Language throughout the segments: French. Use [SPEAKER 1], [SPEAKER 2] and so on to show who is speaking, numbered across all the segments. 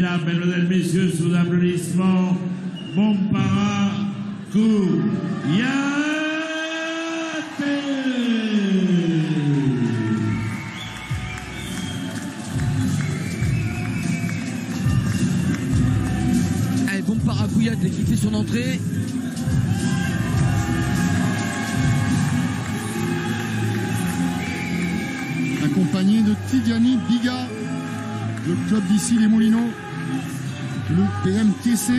[SPEAKER 1] Mesdames, Mesdemoiselles, Messieurs, sous applaudissements, Bompara Kouyaté.
[SPEAKER 2] Allez, Bompara Kouyaté qui fait son entrée.
[SPEAKER 3] Accompagné de Tidiane Biga, le club d'ici les Moulineaux, le PMTC.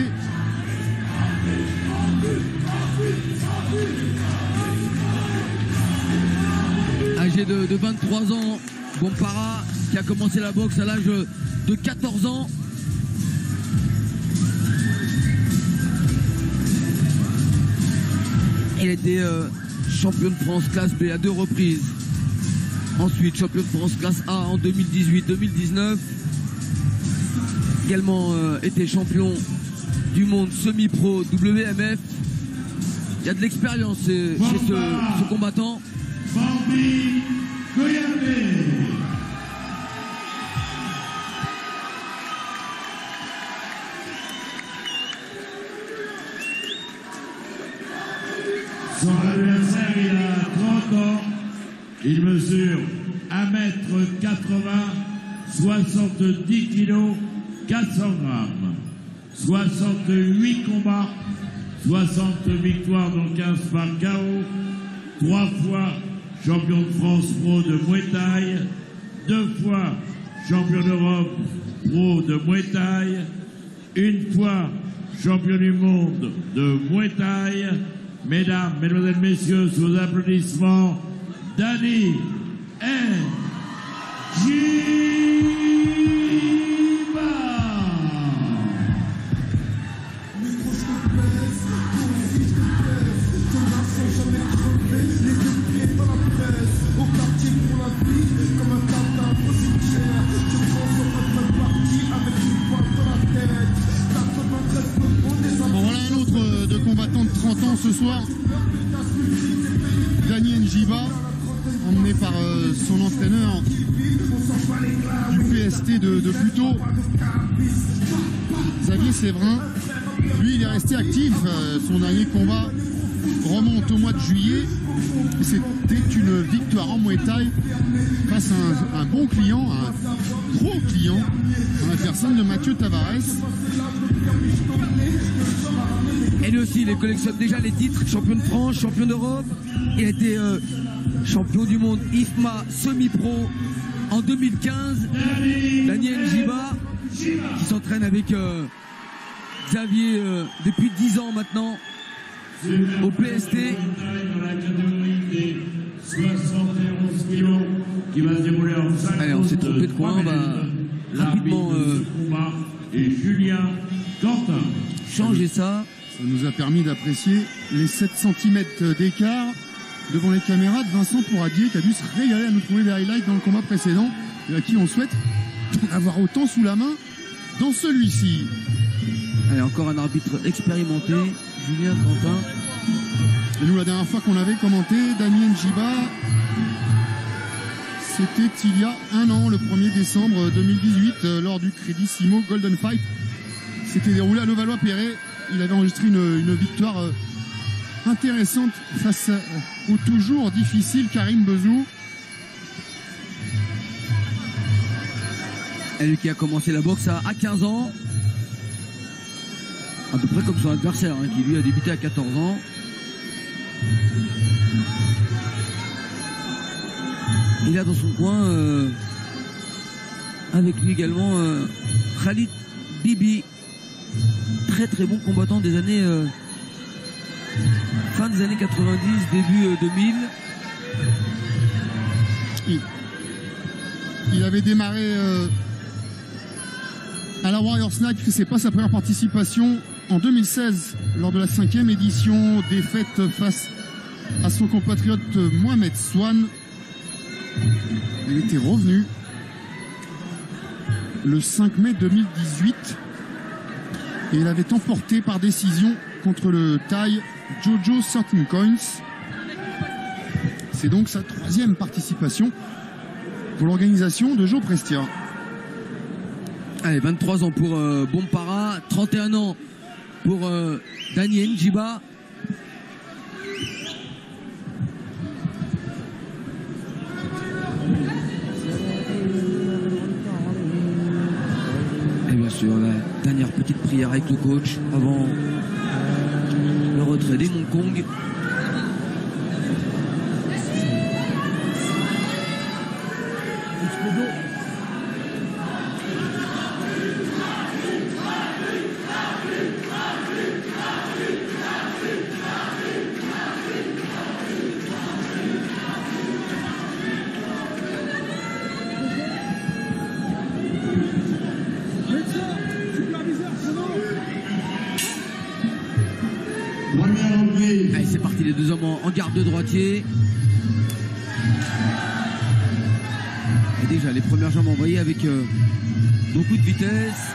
[SPEAKER 2] Âgé de 23 ans, Bompara qui a commencé la boxe à l'âge de 14 ans. Il était champion de France classe B à 2 reprises. Ensuite, champion de France classe A en 2018-2019. Également été champion du monde semi-pro WMF. Il y a de l'expérience chez ce combattant.
[SPEAKER 1] Bambi Kouyaté. Son adversaire, il a 30 ans. Il mesure 1m80, 70 kg, 400 grammes. 68 combats, 60 victoires dont 15 par KO, 3 fois champion de France pro de Muay Thai, 2 fois champion d'Europe pro de Muay Thai, 1 fois champion du monde de Muay Thai. Mesdames, Mesdemoiselles, Messieurs, sous vos applaudissements, Dani Njiba.
[SPEAKER 3] Bon, voilà un autre de combattant de 30 ans ce soir, Dani Njiba, emmené par son entraîneur du PST de Puteaux, Xavier Séverin. Lui, il est resté actif. Son dernier combat remonte au mois de juillet. C'était une victoire en Muay Thai face à un bon client, un gros client, dans la personne de Mathieu Tavares.
[SPEAKER 2] Et lui aussi, il collectionne déjà les titres, champion de France, champion d'Europe. Il a été champion du monde IFMA semi-pro en 2015. Daniel Njiba, qui s'entraîne avec Xavier depuis 10 ans maintenant au PST. Allez, on s'est trompé de coin, rapidement
[SPEAKER 1] et Julien Quentin.
[SPEAKER 2] Changer ça.
[SPEAKER 3] Ça nous a permis d'apprécier les 7 cm d'écart devant les caméras de Vincent Pouradier, qui a dû se régaler à nous trouver des highlights dans le combat précédent et à qui on souhaite d'en avoir autant sous la main dans celui-ci.
[SPEAKER 2] Allez, encore un arbitre expérimenté, Julien Quentin.
[SPEAKER 3] Et nous, la dernière fois qu'on avait commenté Dani Njiba, c'était il y a un an, le 1er décembre 2018, lors du Crédissimo Golden Fight. C'était déroulé à Levallois-Perret. Il avait enregistré une victoire intéressante face au toujours difficile Karim Bezou.
[SPEAKER 2] Elle qui a commencé la boxe à 15 ans. À peu près comme son adversaire, hein, qui lui a débuté à 14 ans. Il a dans son coin, avec lui également, Khalid Bibi. Très très bon combattant des années fin des années 90, début 2000.
[SPEAKER 3] Il avait démarré à la Warriors Night, c'est pas sa première participation en 2016 lors de la 5e édition, défaite face à son compatriote Mohamed Swan. Il était revenu le 5 mai 2018 et il avait emporté par décision contre le Thaï Jojo 13 Coins. C'est donc sa 3e participation pour l'organisation de Joe Prestia.
[SPEAKER 2] Allez, 23 ans pour Bompara, 31 ans pour Dani Njiba. Et bien sûr, la dernière petite prière avec le coach avant le retrait des Mongkong. Allez, c'est parti, les deux hommes en garde de droitier. Et déjà les premières jambes envoyées avec beaucoup de vitesse.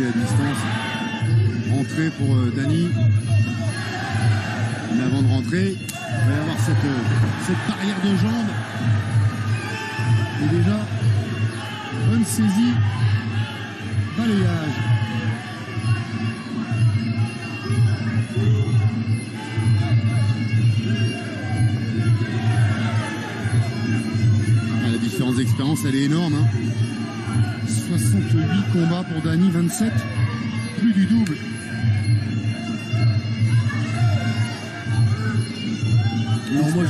[SPEAKER 3] La distance, entrée pour Dani, mais avant de rentrer il va y avoir cette barrière de jambes et déjà bonne saisie, balayage. La différence d'expérience elle est énorme, hein. 68 combats pour Dani, 27, plus du double.
[SPEAKER 2] Alors moi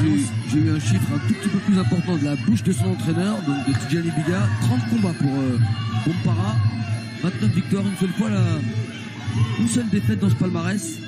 [SPEAKER 2] j'ai eu un chiffre un tout petit peu plus important de la bouche de son entraîneur, donc de Tidjani Biga. 30 combats pour Bompara, 29 victoires, une seule fois une seule défaite dans ce palmarès.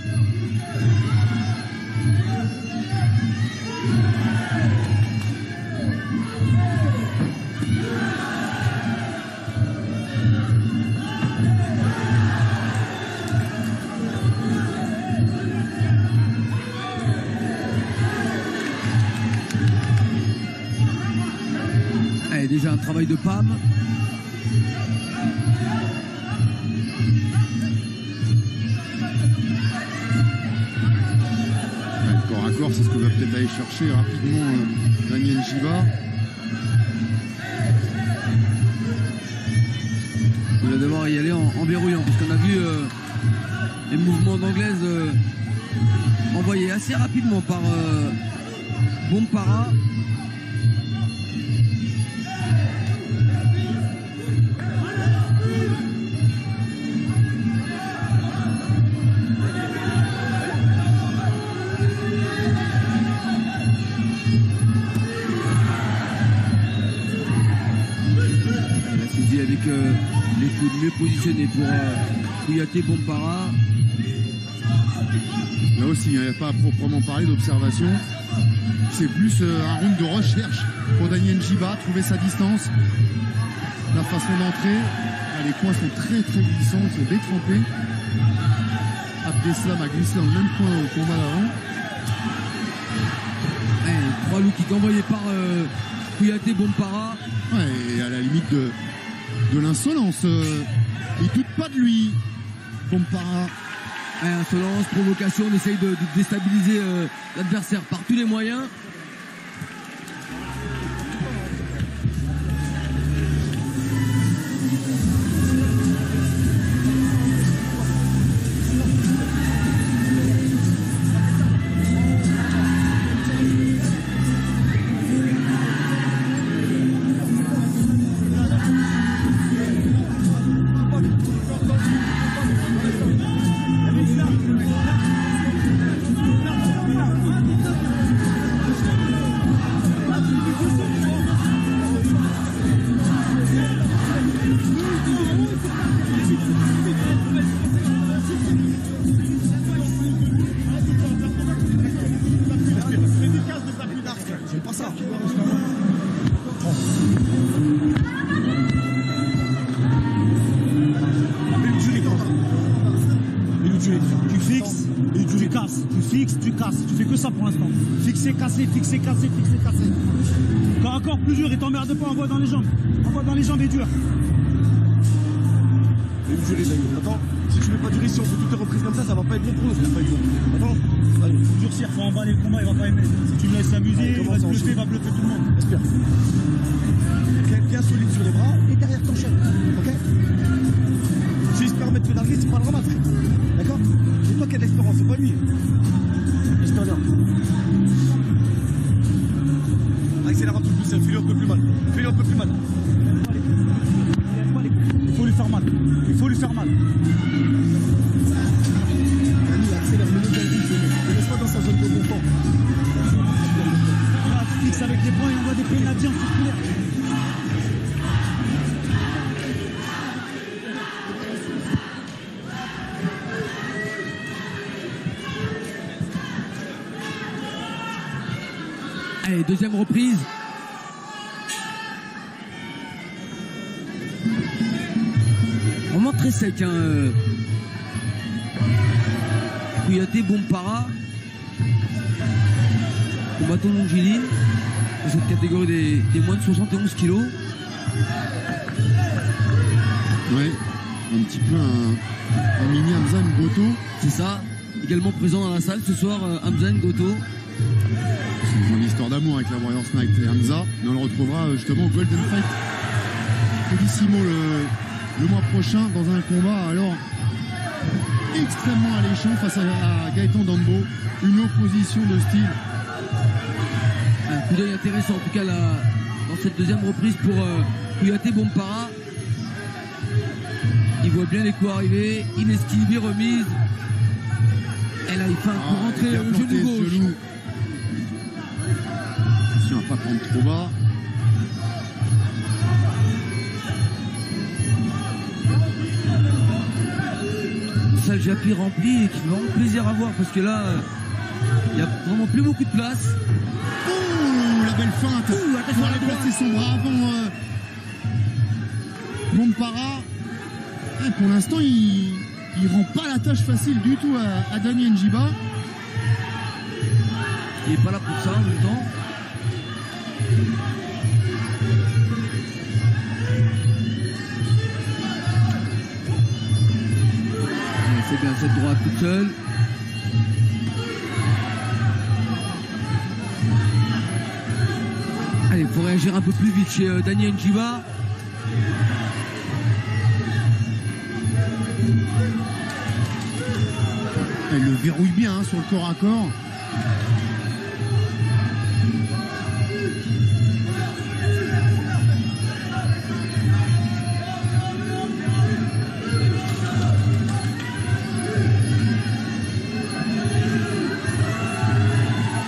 [SPEAKER 2] Déjà un travail de PAM.
[SPEAKER 3] Le corps à corps, c'est ce que va peut-être aller chercher rapidement Dani Njiba.
[SPEAKER 2] Il va devoir y aller en verrouillant, parce qu'on a vu les mouvements d'anglaise envoyés assez rapidement par Bompara. Avec les coups mieux positionnés pour Kouyaté Bompara.
[SPEAKER 3] Là aussi, il n'y a pas à proprement parler d'observation. C'est plus un round de recherche pour Dani Njiba, trouver sa distance, la façon d'entrer. Les points sont très très glissants, ils sont détrempés. Abdeslam a glissé dans le même point au combat d'avant.
[SPEAKER 2] 3 low kicks envoyés par Kouyaté Bompara.
[SPEAKER 3] Ouais, et à la limite de l'insolence. Il doute pas de lui, Bompara.
[SPEAKER 2] Insolence, provocation, on essaye de déstabiliser l'adversaire par tous les moyens.
[SPEAKER 4] casses. Tu fixes, tu casses. Tu fais que ça pour l'instant. Fixer, casser, fixer, casser, fixer, casser. Quand encore plus dur et t'emmerde pas, envoie dans les jambes. Envoie dans les jambes et dur.
[SPEAKER 5] Je vais me durer, Daniel. Attends, si tu mets pas durer, si on fait toutes les reprises comme ça va pas être bon pour nous. Ça va pas être bon. Attends, allez.
[SPEAKER 4] Faut durcir, faut emballer le combat, il va pas aimer. Si tu me laisses s'amuser, il va te bluffer, il va bluffer tout le monde.
[SPEAKER 5] Respire. Bien solide sur les bras et derrière ton chef. Ok? S'il se permet de te larguer, c'est pas le ramasser. D'accord? C'est toi qui as de l'expérience, c'est pas lui. Respire bien. Accélère un peu plus, fais-le un peu plus mal. Fais-le un peu plus mal.
[SPEAKER 4] Il faut lui faire mal. Il faut lui faire mal.
[SPEAKER 5] Dani, accélère le niveau de la vie, ne laisse pas dans sa zone de confort.
[SPEAKER 4] Là, tu fixes avec les poings et on voit des pénalties en circulaire.
[SPEAKER 2] Allez, deuxième reprise. Vraiment très sec, hein. Kouyaté, Bompara. Combattant longiligne. Dans cette catégorie des moins de 71 kilos.
[SPEAKER 3] Ouais, un petit peu un mini Hamza Ngoto.
[SPEAKER 2] C'est ça. Également présent dans la salle ce soir, Hamza Ngoto.
[SPEAKER 3] C'est une grande histoire d'amour avec la Warriors Night et Hamza. Mais on le retrouvera justement au Golden Fight Colissimo le mois prochain dans un combat alors extrêmement alléchant face à Gaëtan Dambo. Une opposition de style.
[SPEAKER 2] Un coup d'œil intéressant en tout cas là, dans cette deuxième reprise pour Kouyaté Bompara. Il voit bien les coups arriver, il esquive, remise. Et là il fait un coup rentré au genou gauche.
[SPEAKER 3] Attention à ne pas prendre trop bas.
[SPEAKER 2] Salle Japy remplie et qui fait vraiment plaisir à voir parce que là il n'y a vraiment plus beaucoup de place.
[SPEAKER 3] Ouh, la belle feinte.
[SPEAKER 2] Attention à la droite.
[SPEAKER 3] Placer son bras avant Bompara. Et pour l'instant, il rend pas la tâche facile du tout à Dani Njiba.
[SPEAKER 2] Il n'est pas là pour ça en même temps. Il fait bien cette droite toute seule. Allez, il faut réagir un peu plus vite chez Dani Njiba.
[SPEAKER 3] Elle le verrouille bien hein, sur le corps à corps.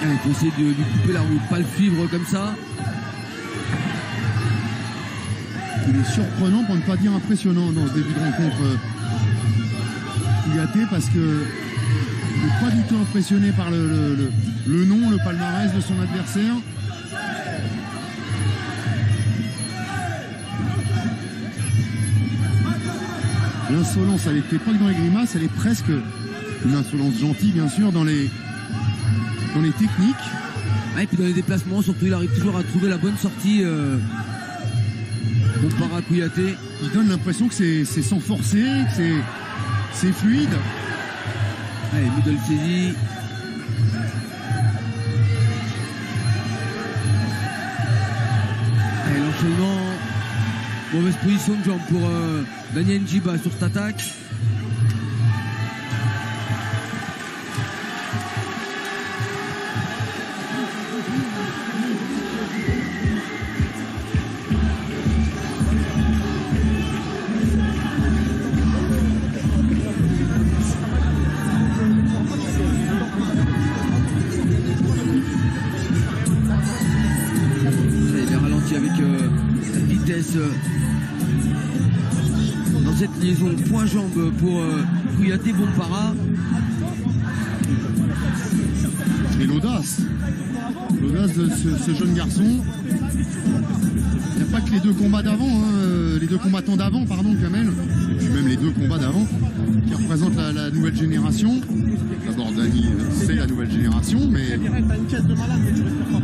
[SPEAKER 2] Il faut essayer de lui couper la route, pas le suivre comme ça.
[SPEAKER 3] Il est surprenant pour ne pas dire impressionnant dans ce début de rencontre. Kouyaté parce que il n'est pas du tout impressionné par le nom, le palmarès de son adversaire. L'insolence, elle n'était pas dans les grimaces, elle est presque une insolence gentille bien sûr dans les techniques.
[SPEAKER 2] Et puis dans les déplacements, surtout il arrive toujours à trouver la bonne sortie. Comparé à Kouyaté.
[SPEAKER 3] Il donne l'impression que c'est sans forcer, que c'est fluide.
[SPEAKER 2] Allez, middle saisie. Allez, l'enchaînement. Mauvaise position de jambe pour Dani Njiba sur cette attaque. Dans cette liaison point-jambe pour Kouyaté Bompara.
[SPEAKER 3] Et l'audace de ce jeune garçon. Il n'y a pas que les deux combats d'avant, hein, les deux combattants d'avant, pardon, Kamel, puis même les deux combats d'avant, qui représentent la nouvelle génération. D'abord, Dany, c'est la nouvelle génération, mais
[SPEAKER 5] T'as une caisse de malade, mais tu respires pas.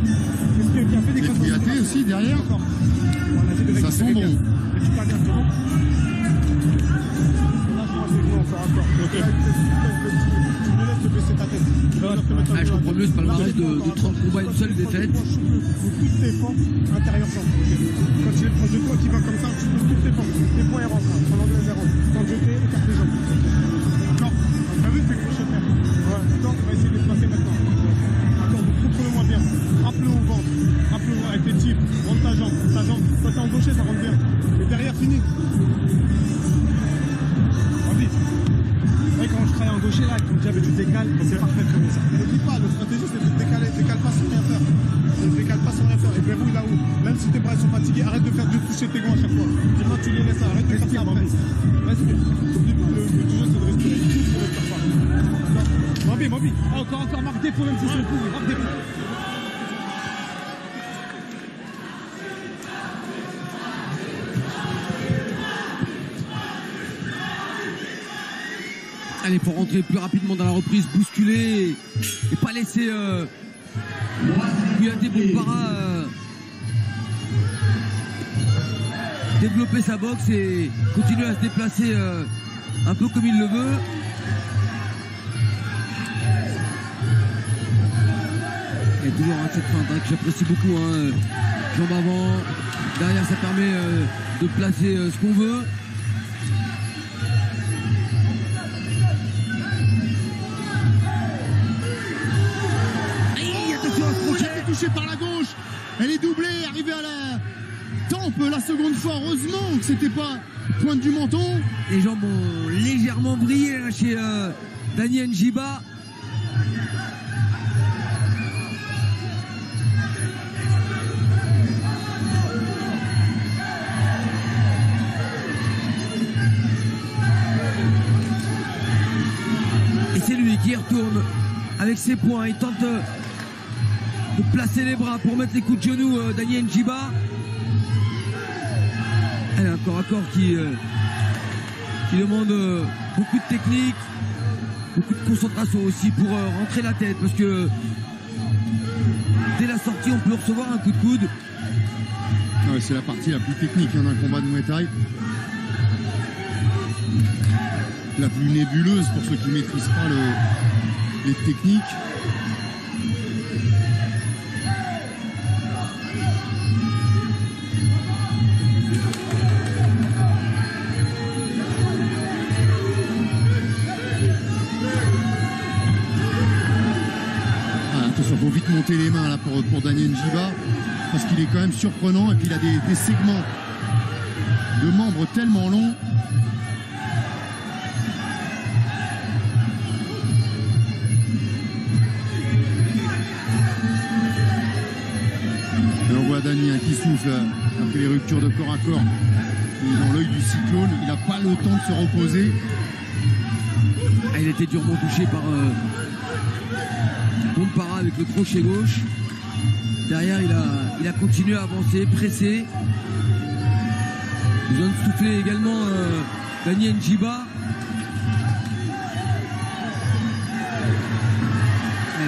[SPEAKER 5] Qu'est-ce qui a fait des
[SPEAKER 3] les Kouyaté aussi derrière, ça sent bon.
[SPEAKER 5] Et tu pas bien, tu vois.
[SPEAKER 2] Ah, je comprends mieux ce palmarès de 30 combats, une seule défaite.
[SPEAKER 5] Tu peux tout défendre intérieur champ. Quand tu es proche de toi qui va comme ça, tu peux tout défendre. Tes points ils rentrent, pendant les erreurs. Quand je t'ai, écarte les jambes. D'accord. T'as vu, c'est crochet de fer. Ouais, d'accord, on va essayer de les placer maintenant. D'accord, donc contrôle-moi bien. Frappe-le au ventre. Frappe-le avec tes tirs. Rentre ta jambe. Ta jambe. Quand t'es en gaucher, ça rentre bien. Et derrière, fini. Quand je travaille en gaucher là, avec ton jab et tu décales, c'est parfait comme ça. Ne dis pas, la stratégie c'est de te décaler, décale pas sans rien faire. Ne décale pas sans rien faire. Et verrouille là où, même si tes bras sont fatigués, arrête de faire de toucher tes gants à chaque fois. Dis-moi, tu les laisses, arrête de faire ça après. Respire. Le jeu c'est de respirer. Tout pour ne faire pas. Bambi. Encore, marque des points même si c'est le coup. Marque des points.
[SPEAKER 2] Allez, pour rentrer plus rapidement dans la reprise, bousculer et pas laisser Kouyaté Boumpara développer sa boxe et continuer à se déplacer un peu comme il le veut. Et toujours cette feinte que j'apprécie beaucoup. Jambe avant, derrière ça permet de placer ce qu'on veut.
[SPEAKER 3] Touchée par la gauche, elle est doublée, arrivée à la tempe la seconde fois. Heureusement que c'était pas pointe du menton.
[SPEAKER 2] Les jambes ont légèrement brillé là, chez Dany Njiba. Et c'est lui qui retourne avec ses poings. Il tente de placer les bras pour mettre les coups de genoux Dany Njiba. Elle a un corps à corps qui demande beaucoup de technique, beaucoup de concentration aussi pour rentrer la tête, parce que dès la sortie on peut recevoir un coup de coude.
[SPEAKER 3] Ouais, c'est la partie la plus technique d'un combat de Muay Thai. La plus nébuleuse pour ceux qui ne maîtrisent pas les techniques. Il faut vite monter les mains là pour Dany Njiba, parce qu'il est quand même surprenant et puis il a des segments de membres tellement longs. Et on voit Dany qui souffle après les ruptures de corps à corps. Il est dans l'œil du cyclone, il n'a pas le temps de se reposer.
[SPEAKER 2] Il était durement touché par Boumpara avec le crochet gauche. Derrière, il a continué à avancer, pressé. Besoin de souffler également Dany Njiba.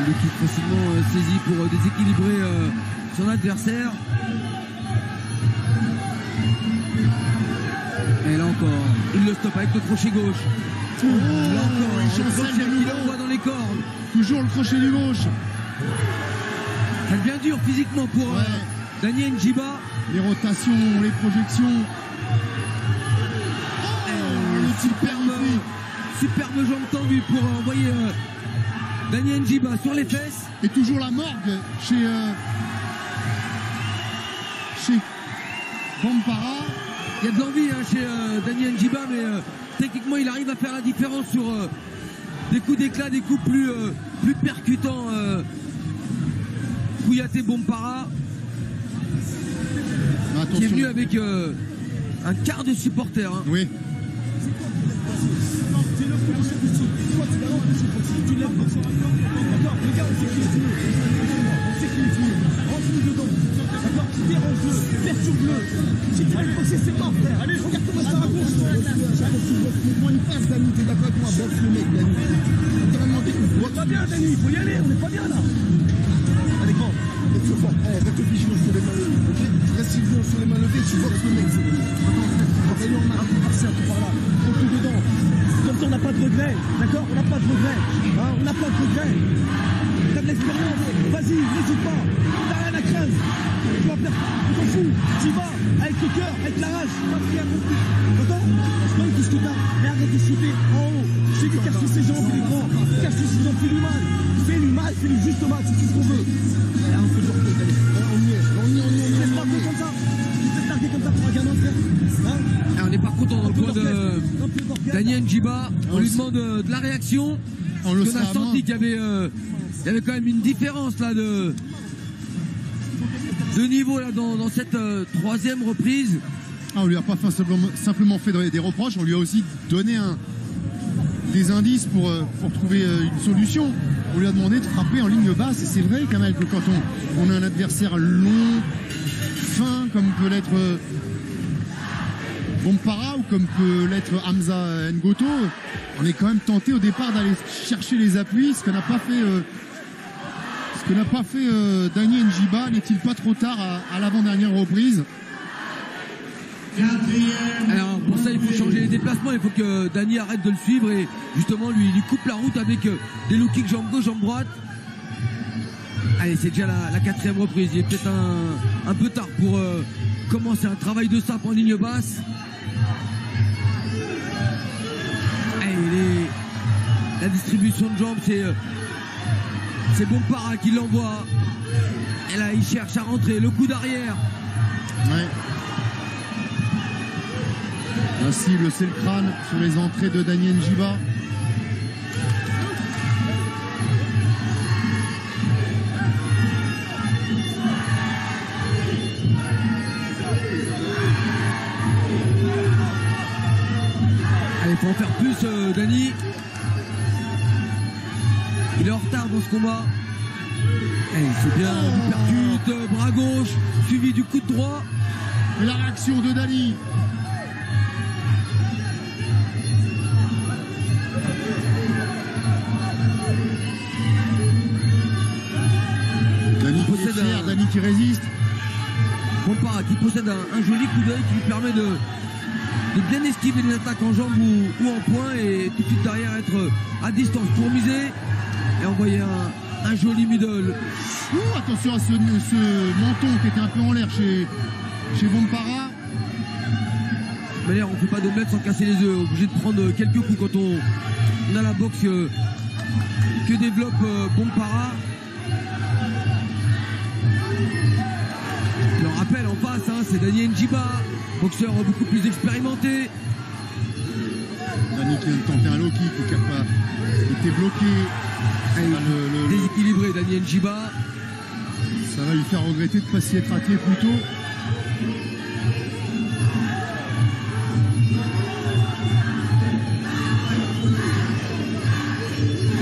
[SPEAKER 2] Le kick facilement saisi pour déséquilibrer son adversaire. Et là encore, il le stoppe avec le crochet gauche. Là encore, le crochet qu'il envoie dans les cordes.
[SPEAKER 3] Toujours le crochet du gauche.
[SPEAKER 2] Ça devient dur physiquement pour Dany Njiba.
[SPEAKER 3] Les rotations, les projections.
[SPEAKER 2] Superbe jambe tendue pour envoyer Dany Njiba sur les fesses.
[SPEAKER 3] Et toujours la morgue chez Boumpara.
[SPEAKER 2] Il y a de l'envie chez Dany Njiba, mais techniquement il arrive à faire la différence sur des coups d'éclat, des coups plus percutants. Kouyaté Boumpara qui est venu avec un quart de supporters.
[SPEAKER 3] Oui.
[SPEAKER 5] d'accord, qui dérange-le, perturbe-le. Si tu veux le bosser, c'est mort, frère. Allez, regarde comment ça raconte.
[SPEAKER 3] Moi, il passe, Dani, t'es d'accord avec moi, boxe le mec, Dani. On t'a demandé qu'on
[SPEAKER 5] On va pas bien, Dani, il faut y aller, on n'est pas bien là. Allez, grand, reste fort, reste vigilant sur les mains levées, ok? Reste vigilant sur les mains levées, tu boxes le mec, c'est bon. Attends, on a un peu passé un peu par là, prends tout dedans. Comme ça, on n'a pas de regret, d'accord? On n'a pas de regret, hein? On n'a pas de regret. T'as de l'expérience, vas-y, n'hésite pas, t'as rien à craindre. Tu vas faire, on s'en fout, t'y vas, avec le cœur, avec la rage, pas ce qu'il y a compris. D'accord? Je connais tout ce que t'as, mais arrête de shooter en haut. Je sais que cache ses jambes, il est grand, cache ses jambes, fais-lui mal. Fais-lui mal, fais-lui juste mal, c'est tout ce qu'on veut. Et un peu de repos, allez, on y est. Tu te laisses larguer comme ça? Tu te laisses larguer comme ça pour un gamin, frère? Hein?
[SPEAKER 2] Et on n'est pas content dans le coin de Daniel Njiba. On lui demande de la réaction.
[SPEAKER 3] On le
[SPEAKER 2] On a senti qu'il y avait quand même une différence là de niveau là dans cette troisième reprise.
[SPEAKER 3] Ah, on lui a pas simplement fait des reproches, on lui a aussi donné des indices pour trouver une solution. On lui a demandé de frapper en ligne basse, et c'est vrai quand même que quand on a un adversaire long, fin, comme peut l'être Bompara ou comme peut l'être Hamza Ngoto, on est quand même tenté au départ d'aller chercher les appuis, ce que n'a pas fait Dani Njiba. N'est-il pas trop tard à l'avant-dernière reprise?
[SPEAKER 2] Alors pour ça il faut changer les déplacements, il faut que Dani arrête de le suivre et justement lui coupe la route avec des low kicks jambe gauche, jambe droite. Allez, c'est déjà la quatrième reprise, il est peut-être un peu tard pour commencer un travail de sape en ligne basse. Allez, la distribution de jambes, c'est Bompara qui l'envoie. Et là il cherche à rentrer, le coup d'arrière.
[SPEAKER 3] Ouais. La cible, c'est le crâne sur les entrées de Dani Njiba.
[SPEAKER 2] Allez, il faut en faire plus, Dani. Il est en retard dans ce combat. Allez, c'est bien, il percute, bras gauche, suivi du coup de droit.
[SPEAKER 3] Et la réaction de Dani. Dani qui résiste.
[SPEAKER 2] Bompara qui possède un joli coup d'œil qui lui permet de bien esquiver les attaques en jambes ou en poing et tout de suite derrière être à distance pour miser et envoyer un joli middle.
[SPEAKER 3] Attention à ce menton qui était un peu en l'air chez Bompara.
[SPEAKER 2] Mais d'ailleurs on ne fait pas d'omelette sans casser les œufs, obligé de prendre quelques coups quand on a la boxe que développe Bompara. Je le rappelle en face, hein, c'est Dani Njiba, boxeur beaucoup plus expérimenté.
[SPEAKER 3] Dani qui vient de tenter un low kick qui n'a pas été bloqué.
[SPEAKER 2] Déséquilibré Dani Njiba.
[SPEAKER 3] Ça va lui faire regretter de ne pas s'y être attelé plus tôt.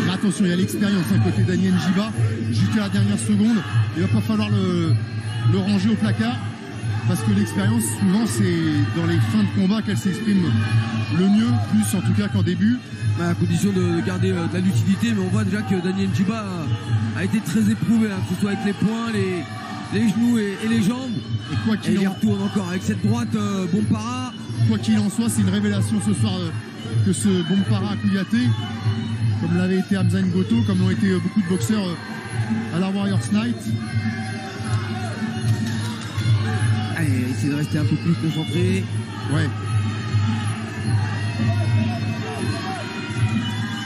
[SPEAKER 3] Mais attention, il y a l'expérience côté Dani Njiba. Jusqu'à la dernière seconde, il va pas falloir le ranger au placard parce que l'expérience souvent c'est dans les fins de combat qu'elle s'exprime le mieux, plus en tout cas qu'en début.
[SPEAKER 2] À condition de garder de la lucidité, mais on voit déjà que Dani Njiba a été très éprouvé, hein, que ce soit avec les poings, les genoux et les jambes.
[SPEAKER 3] Et quoi qu'il
[SPEAKER 2] il retourne encore avec cette droite Bompara.
[SPEAKER 3] Quoi qu'il en soit, c'est une révélation ce soir que ce Bompara a couillaté, comme l'avait été Hamza Ngoto, comme l'ont été beaucoup de boxeurs à la Warriors Night.
[SPEAKER 2] Allez, essayer de rester un peu plus concentré.
[SPEAKER 3] Ouais.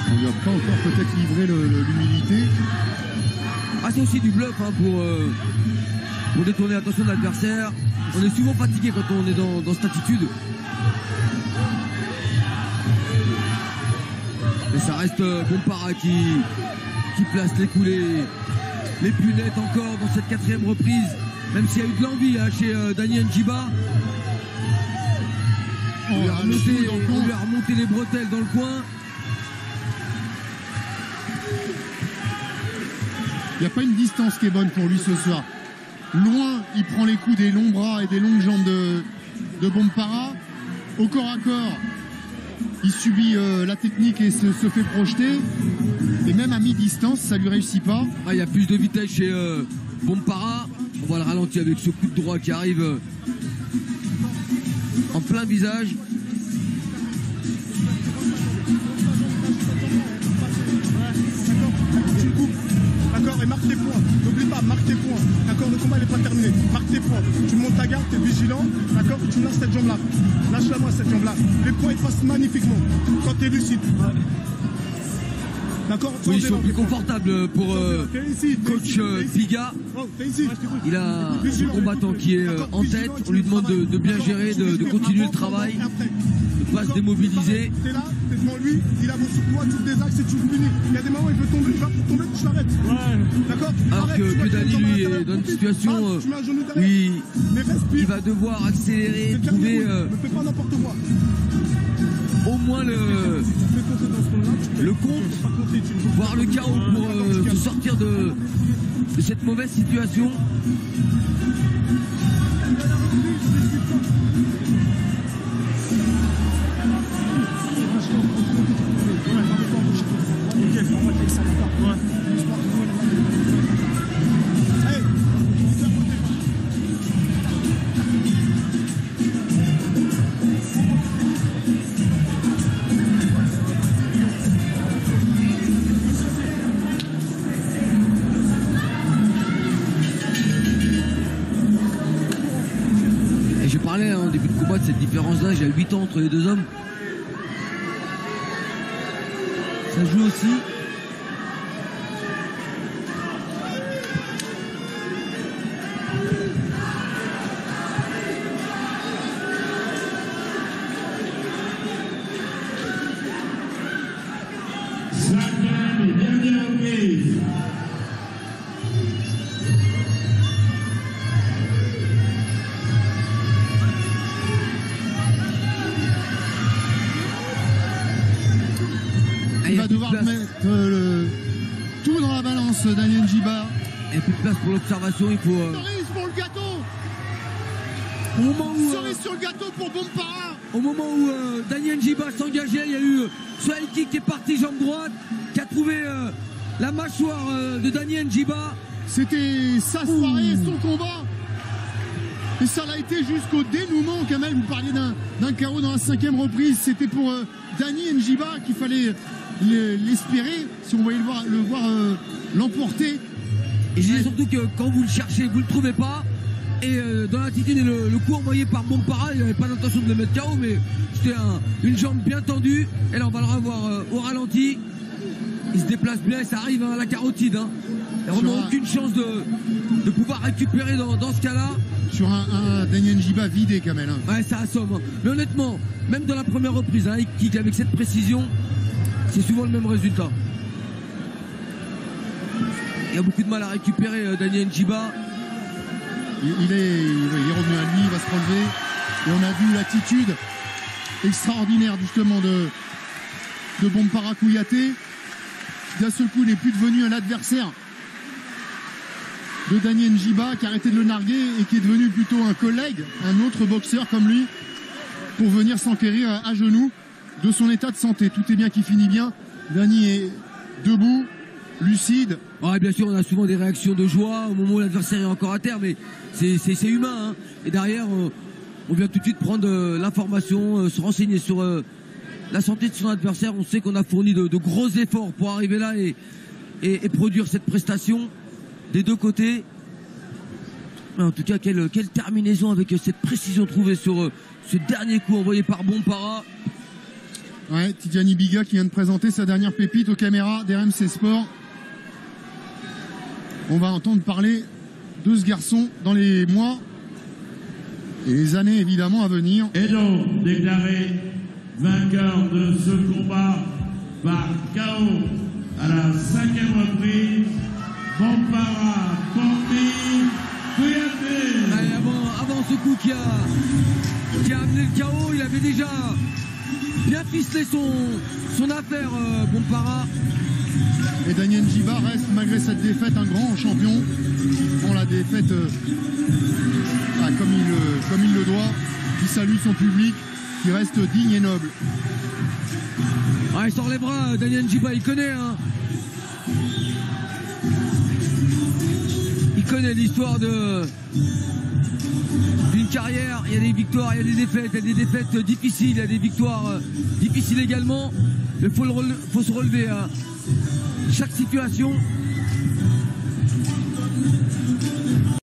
[SPEAKER 3] On lui a pas encore peut-être livré l'humilité.
[SPEAKER 2] Ah, c'est aussi du bluff hein, pour détourner l'attention de l'adversaire. On est souvent fatigué quand on est dans cette attitude. Mais ça reste Bompara qui place les coups les plus nets encore dans cette quatrième reprise. Même s'il y a eu de l'envie hein, chez Dani Njiba. On lui a remonté les bretelles dans le coin.
[SPEAKER 3] Il n'y a pas une distance qui est bonne pour lui ce soir. Loin, il prend les coups des longs bras et des longues jambes de Bompara. Au corps à corps, il subit la technique et se fait projeter. Et même à mi-distance, ça lui réussit pas.
[SPEAKER 2] Ah, il y a plus de vitesse chez Bompara. On voit le ralenti avec ce coup de droit qui arrive en plein visage.
[SPEAKER 5] Tu le coupes, d'accord, et marque tes points. N'oublie pas, marque tes points. D'accord, le combat n'est pas terminé. Marque tes points. Tu montes ta garde, tu es vigilant, d'accord, tu lâches cette jambe-là. Lâche-la moi cette jambe-là. Les points ils passent magnifiquement quand tu es lucide. D'accord.
[SPEAKER 2] Oui, ils sont plus confortables pour coach Biga. Il a un combattant qui est en tête. On lui demande de bien gérer, de continuer le travail, de ne pas se démobiliser.
[SPEAKER 5] T'es là, t'es devant lui, il avance sur toi, tu te désaxes et tu le finis. Il y a des moments où il veut tomber, il va pour tomber, tu l'arrêtes. D'accord.
[SPEAKER 2] Alors que Dani lui est dans une situation où il va devoir accélérer, trouver au moins le compte, voire le chaos pour se sortir de cette mauvaise situation. En début de combat de cette différence d'âge, il y a 8 ans entre les deux hommes. Ça joue aussi.
[SPEAKER 1] Cinquième et dernière reprise.
[SPEAKER 3] Il va devoir mettre tout dans la balance, Daniel Njiba.
[SPEAKER 2] Il n'y a plus de place pour l'observation, il faut...
[SPEAKER 3] Cerise pour le gâteau.
[SPEAKER 2] Au moment où,
[SPEAKER 3] cerise sur le gâteau pour Bompara.
[SPEAKER 2] Au moment où Daniel Njiba s'engageait, il y a eu Sohail qui est parti jambe droite, qui a trouvé la mâchoire de Daniel Njiba.
[SPEAKER 3] C'était sa soirée, son combat. Et ça l'a été jusqu'au dénouement, Kamel. Vous parliez d'un chaos dans la 5e reprise. C'était pour Dani Njiba qu'il fallait l'espérer, si on voyait le voir l'emporter.
[SPEAKER 2] Et je dis surtout que quand vous le cherchez, vous ne le trouvez pas. Et dans l'attitude et le coup envoyé par Bompara, il n'avait pas l'intention de le mettre KO, mais c'était une jambe bien tendue. Et là, on va le revoir au ralenti. Il se déplace bien et ça arrive à la carotide. Hein. Il n'y a vraiment aucune chance de pouvoir récupérer dans ce cas-là.
[SPEAKER 3] Sur un Daniel Njiba vidé, Kamel. Hein.
[SPEAKER 2] Ouais, ça assomme. Hein. Mais honnêtement, même dans la première reprise, hein, il kick avec cette précision, c'est souvent le même résultat. Il a beaucoup de mal à récupérer Daniel Njiba.
[SPEAKER 3] Il est revenu à lui, il va se relever. Et on a vu l'attitude extraordinaire justement de Bompara Kouyaté, qui d'un seul coup n'est plus devenu un adversaire de Daniel Njiba, qui a arrêté de le narguer et qui est devenu plutôt un collègue, un autre boxeur comme lui, pour venir s'enquérir à genoux de son état de santé. Tout est bien qui finit bien. Dani est debout, lucide.
[SPEAKER 2] Ouais, bien sûr, on a souvent des réactions de joie au moment où l'adversaire est encore à terre, mais c'est humain. Hein. Et derrière, on vient tout de suite prendre l'information, se renseigner sur la santé de son adversaire. On sait qu'on a fourni de gros efforts pour arriver là et produire cette prestation des deux côtés. En tout cas, quelle terminaison avec cette précision trouvée sur ce dernier coup envoyé par Bompara.
[SPEAKER 3] Ouais, Tidjani Biga qui vient de présenter sa dernière pépite aux caméras d'RMC Sport. On va entendre parler de ce garçon dans les mois et les années évidemment à venir.
[SPEAKER 1] Et donc, déclaré vainqueur de ce combat par KO à la 5e reprise, Bompara Kouyaté.
[SPEAKER 2] Avant ce coup qui a amené le KO, il avait déjà bien ficelé son affaire, Bompara.
[SPEAKER 3] Et Daniel Njiba reste, malgré cette défaite, un grand champion. On la défaite comme il le doit, qui salue son public, qui reste digne et noble.
[SPEAKER 2] Ah, il sort les bras, Daniel Njiba, il connaît, hein. Il connaît l'histoire d'une carrière. Il y a des victoires, il y a des défaites, il y a des défaites difficiles, il y a des victoires difficiles également. Il faut se relever à chaque situation.